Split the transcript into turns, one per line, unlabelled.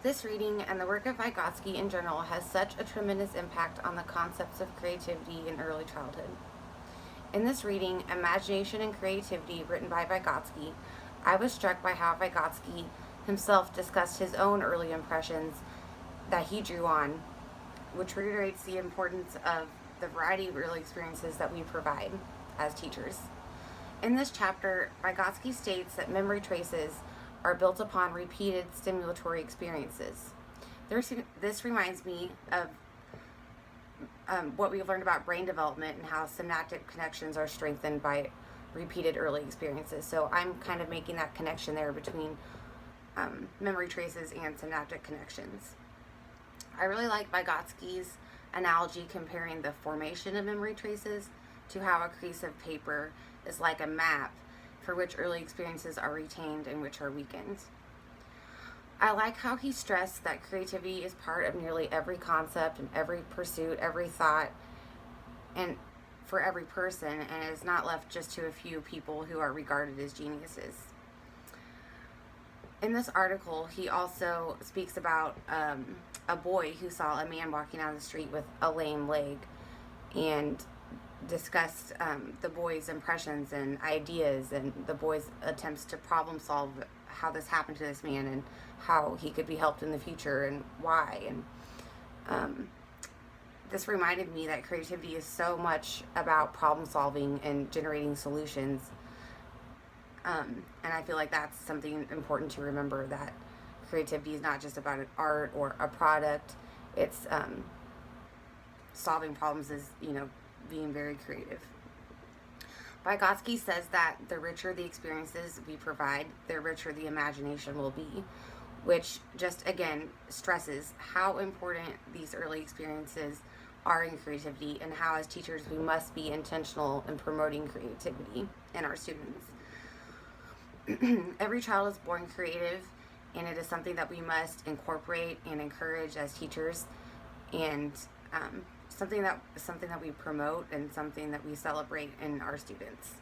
This reading and the work of Vygotsky in general has such a tremendous impact on the concepts of creativity in early childhood. In this reading, Imagination and Creativity, written by Vygotsky, I was struck by how Vygotsky himself discussed his own early impressions that he drew on, which reiterates the importance of the variety of early experiences that we provide as teachers. In this chapter, Vygotsky states that memory traces are built upon repeated stimulatory experiences. This reminds me of what we've learned about brain development and how synaptic connections are strengthened by repeated early experiences. So I'm kind of making that connection there between memory traces and synaptic connections. I really like Vygotsky's analogy comparing the formation of memory traces to how a crease of paper is like a map for which early experiences are retained and which are weakened. I like how he stressed that creativity is part of nearly every concept and every pursuit, every thought, and for every person, and is not left just to a few people who are regarded as geniuses. In this article, he also speaks about a boy who saw a man walking down the street with a lame leg and discussed the boy's impressions and ideas and the boy's attempts to problem solve how this happened to this man and how he could be helped in the future and why. And this reminded me that creativity is so much about problem solving and generating solutions. And I feel like that's something important to remember, that creativity is not just about an art or a product. It's solving problems is, being very creative. Vygotsky says that the richer the experiences we provide, the richer the imagination will be, which just again stresses how important these early experiences are in creativity and how as teachers we must be intentional in promoting creativity in our students. Every child is born creative, and it is something that we must incorporate and encourage as teachers, and something that we promote and something that we celebrate in our students.